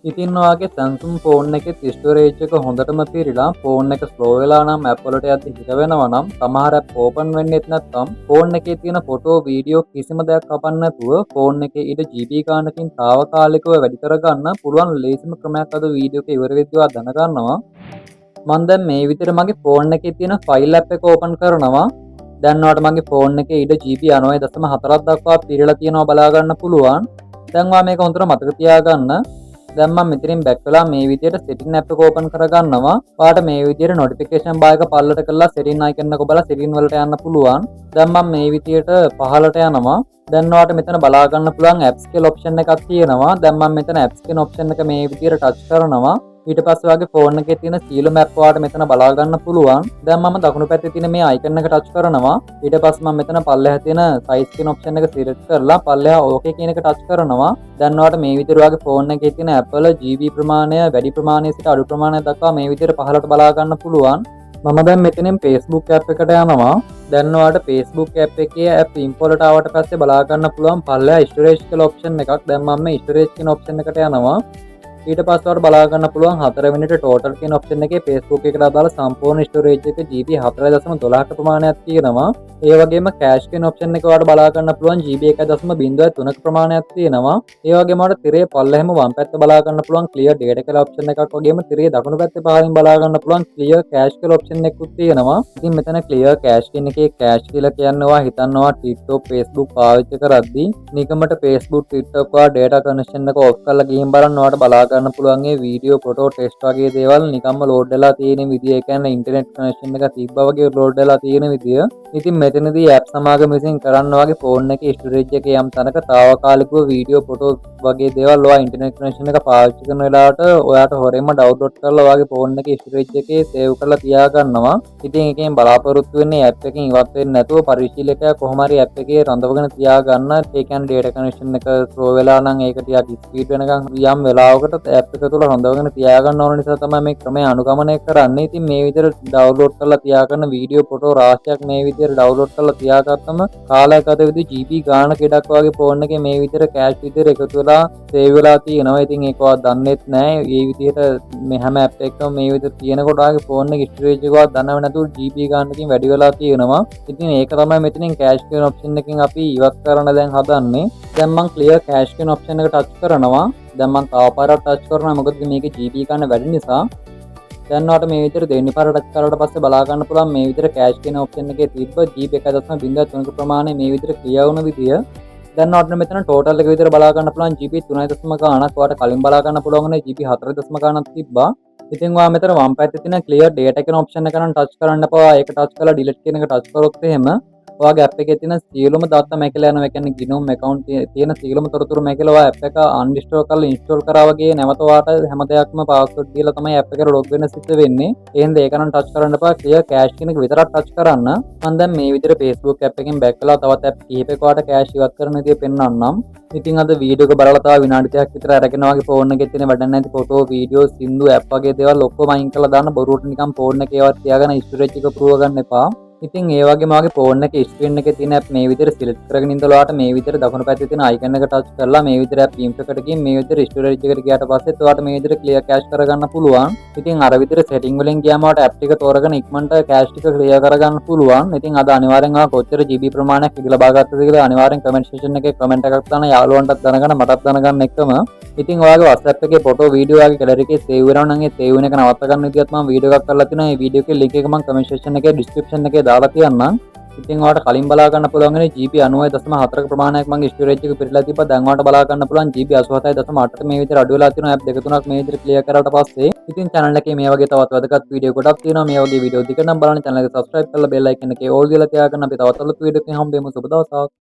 ඉතින් ඔයාගේ Samsung phone එකේ ස්ටෝරේජ් එක හොඳටම පිරීලා ෆෝන් එක ස්ලෝ වෙලා නම් ඇප් වලට යද්දි හිර වෙනවා නම් සමහර ඇප් ඕපන් වෙන්නෙත් නැත්නම් ෆෝන් එකේ තියෙන ෆොටෝ වීඩියෝ කිසිම දෙයක් කපන්න නැතුව ෆෝන් එකේ ඊට GB ගානකින් తాවකාලිකව වැඩි කරගන්න පුළුවන් ලේසිම ක්‍රමයක් අද වීඩියෝ එක ඉවර වෙද්දී ඔයා දැනගන්නවා. මම දැන් මේ විදිහට මගේ ෆෝන් එකේ තියෙන ෆයිල් ඇප් එක ඕපන් කරනවා. දැන් ඔයාලට මගේ ෆෝන් එකේ ඊට GB 90.4ක් දක්වා පිරලා තියෙනවා බලා ගන්න පුළුවන්. දැන් ඔයා මේක හොඳට මතක තියාගන්න. දැන් මම මෙතනින් බැක් වෙලා මේ විදිහට setting app එක ඕපන් කරගන්නවා. ඔයාලට මේ විදිහට notification bar එක පල්ලට කරලා setting icon එක බලලා setting වලට යන්න පුළුවන්. දැන් මම මේ විදිහට පහළට යනවා. දැන් ඔයාලට මෙතන බලා ගන්න පුළුවන් apps කියලා option එකක් තියෙනවා. දැන් මම මෙතන apps කියන option එක මේ විදිහට touch කරනවා. ඊට පස්සේ ඔයාගේ ෆෝන් එකේ තියෙන සියලුම app ඔයාලට මෙතන බලා ගන්න පුළුවන්. දැන් මම දකුණු පැත්තේ තියෙන මේ icon එක touch කරනවා. ඊට පස්සේ මම මෙතන පල්ලෙහා තියෙන size කියන option එක select කරලා පල්ලෙහා okay කියන එක touch කරනවා. දැන් ඔයාලට මේ විදිහට ඔයාගේ ෆෝන් එකේ තියෙන app වල GB ප්‍රමාණය වැඩි ප්‍රමාණය සිට අඩු ප්‍රමාණයක් දක්වා මේ විදිහට පහළට බලා ගන්න පුළුවන්. මම දැන් මෙතනින් Facebook app එකට යනවා. දැන් ඔයාලට Facebook app එකේ app info වලට ආවට පස්සේ බලා ගන්න පුළුවන් පල්ලෙහා storage කියලා option එකක්. දැන් මම මේ storage කියන option එකට යනවා. ඊට පස්සේ ඔයාලට බලා ගන්න පුළුවන් 4 වෙනිට total කියන option එකේ Facebook එකට අදාළ සම්පූර්ණ storage එක GB 4.12ක ප්‍රමාණයක් තියෙනවා. ඒ වගේම cache කියන option එක ඔයාලට බලා ගන්න පුළුවන් GB 1.03ක ප්‍රමාණයක් තියෙනවා. ඒ වගේම ඔයාලට තිරේ පල්ලෙහැම වම් පැත්ත බලා ගන්න පුළුවන් clear data කියලා option එකක් වගේම තිරේ දකුණු පැත්තේ පහළින් බලා ගන්න පුළුවන් clear cache කියලා option එකකුත් තියෙනවා. ඉතින් මෙතන clear cache කියන එකේ cache කියලා කියන්නේ ඔයා හිතනවා TikTok Facebook පාවිච්චි කරද්දී නිකමට Facebook TikTok ඔයා data connection එක off කරලා ගිහින් බලන්න ඔයාලට බලා ගන්න පුළුවන් ඒ වීඩියෝ ෆොටෝ ටෙස්ට් වගේ දේවල් නිකම්ම ලෝඩ් වෙලා තියෙන විදිය. ඒ කියන්නේ ඉන්ටර්නෙට් කනෙක්ෂන් එක තිබ්බා වගේ ලෝඩ් වෙලා තියෙන විදිය. ඉතින් මෙතනදී ඇප් සමාගම විසින් කරන්න වගේ ෆෝන් එකේ ස්ටෝරේජ් එකේ යම් තැනක తాවකාලිකව වීඩියෝ ෆොටෝ වගේ දේවල් ඔයා ඉන්ටර්නෙට් කනෙක්ෂන් එක පාවිච්චි කරන වෙලාවට ඔයාට හොරෙන්ම ඩවුන්ලෝඩ් කරලා ඔයාගේ ෆෝන් එකේ ස්ටෝරේජ් එකේ සේව් කරලා තියාගන්නවා. ඉතින් එකෙන් බලාපොරොත්තු වෙන්නේ ඇප් එකකින් ඉවත් වෙන්නේ නැතුව පරිශීලකයා කොහොම හරි ඇප් එකේ රඳවගෙන තියාගන්න. ඒ කියන්නේ data connection එක ස්ලෝ වෙලා නම් ඒක ටිකක් ස්පීඩ් වෙනකන් යම් වෙලාවකට ඇප් එක තුළ හොඳගෙන තියාගන්න ඕන නිසා තමයි මේ ක්‍රමය අනුගමනය කරන්නේ. ඉතින් මේ විදිහට ඩවුන්ලෝඩ් කරලා තියාගන්න වීඩියෝ ෆොටෝ රාශියක් මේ විදිහට ඩවුන්ලෝඩ් කරලා තියාගත්තම කාලයක් ගත වෙද්දී GB ගානක ඉඩක් වගේ ෆෝන් එකේ මේ විදිහට කෑෂ් විදිහට එකතු වෙලා සේව් වෙලා තියෙනවා. ඉතින් ඒක ඔයා දන්නෙත් නැහැ. මේ විදිහට මේ හැම ඇප් එකකම මේ විදිහට තියෙනකොට ඔයාගේ ෆෝන් එකේ ස්ටෝරේජ් එක ඔයා දන්නව නැතුව GB ගානකින් වැඩි වෙලා තියෙනවා. ඉතින් ඒක තමයි මෙතනින් කෑෂ් කියන ඔප්ෂන් එකකින් අපි ඉවත් කරන්න දැන් හදන්නේ. දැන් මම clear cache කියන ඔප්ෂන් එක ටච් කරනවා. දැන් මම තව පාරක් ටච් කරනවා මොකද මේකේ GB ගන්න වැඩි නිසා. දැන් ඔයාලට මේ විදිහට දෙවෙනි පාර ටච් කරලා පස්සේ බලා ගන්න පුළුවන් මේ විදිහට cache කියන ඔප්ෂන් එකේ තිබ්බ GB 1.03ක ප්‍රමාණය මේ විදිහට ක්ලියර් වුණ විදිය. දැන් ඔයාලට මෙතන total එක විදිහට බලා ගන්න පුළුවන් GB 3.0 ගාණක්. ඔයාලට කලින් බලා ගන්න පුළුවන් වුණේ GB 4.0 ගාණක් තිබ්බා. ඉතින් ඔයා මෙතන වම් පැත්තේ තියෙන clear data කියන ඔප්ෂන් එක නම් ටච් කරන්න එපා. ඒක ටච් කරලා delete කියන එක ටච් කරොත් එහෙම ඔයාගේ ඇප් එකේ තියෙන සියලුම data මේකලා යනවා. ඒ කියන්නේ ගිනෝම් account තියෙන සියලුම තොරතුරු මේකලා ඔයා ඇප් එක uninstall කරලා install කරා වගේ නැවත ඔයාට හැම දෙයක්ම password දීලා තමයි ඇප් එකට log වෙන්න සිද්ධ වෙන්නේ. එහෙනම් ඒක නම් ටච් කරන්න එපා. clear cache කියන එක විතරක් ටච් කරන්න. මම දැන් මේ විදිහට Facebook ඇප් එකෙන් back වෙලා තවත් ඇප් කීපයක ඔයාට cache ඉවත් කරන විදිය පෙන්වන්නම්. ඉතින් අද වීඩියෝ එක බලලා තව විනාඩි 30ක් විතර අරගෙන වගේ ෆෝන් එකේ තියෙන වැඩක් නැති ෆොටෝ වීඩියෝ සින්දු ඇප් වගේ දේවල් ඔක්කොම අයින් කරලා දාන්න. බොරුවට නිකන් ෆෝන් එකේ ඒවත් තියාගෙන ස්ටෝරේජ් එක පුරව ගන්න එපා. ඉතින් ඒ වගේම වගේ ෆෝන් එකේ ස්ක්‍රීන් එකේ තියෙන ඇප් මේ විදිහට සිලෙක්ට් කරගෙන ඉඳලා ඔයාට මේ විදිහට දකුණු පැත්තේ තියෙන අයිකන් එක ටච් කරලා මේ විදිහට ඇප් ඉන්ෆෝ එකට ගිහින් මේ විදිහට ස්ටෝරේජ් එකට ගියාට පස්සෙත් ඔයාට මේ විදිහට ක්ලියර් කෑෂ් කරගන්න පුළුවන්. ඉතින් අර විදිහට සෙටින් වලින් ගියාම ඔයාට ඇප් ටික තෝරගෙන ඉක්මනට කෑෂ් ටික ක්ලියර් කරගන්න පුළුවන්. ඉතින් අද අනිවාර්යෙන් ඔයා කොච්චර GB ප්‍රමාණයක් ඉග ලබා ගත්තද කියලා අනිවාර්යෙන් කමෙන්ට් සෙක්ෂන් එකේ කමෙන්ට් එකක් දාන්න. යාළුවන්ටත් දැනගන්න මටත් දැනගන්න එකම. ඉතින් ඔයාගේ WhatsApp එකේ ෆොටෝ වීඩියෝ වගේ ගැලරි එකේ සේව් වෙනවා නම් ඒ සේව් වෙන එක නවත්ත ගන්න විදිහත් මම වීඩියෝ එකක් කරලා තිනවා. මේ වීඩියෝ එකේ link එක මම කමෙන්ට් සෙක්ෂන් එකේ description එකේ දාලා තියන්නම්. ඉතින් ඔයාලට කලින් බලා ගන්න පුළුවන් වෙන්නේ GB 90.4ක ප්‍රමාණයක් මගේ ස්ටෝරේජ් එක පිරලා තිබ්බා. දැන් ඔයාලට බලා ගන්න පුළුවන් GB 87.8ට මේ විදිහට අඩු වෙලා තියෙනවා. ඇප් දෙක තුනක් මේ විදිහට ක්ලියර් කරාට පස්සේ ඉතින් channel එකේ මේ වගේ තවත් වැදගත් වීඩියෝ කොටක් තියෙනවා. මේ වගේ වීඩියෝ දිගටම බලන්න channel එක subscribe කරලා bell icon එකේ all දාලා තියාගන්න. අපි තවත් අලුත් වීඩියෝ එකකින් හම්බෙමු. සුබ දවසක්.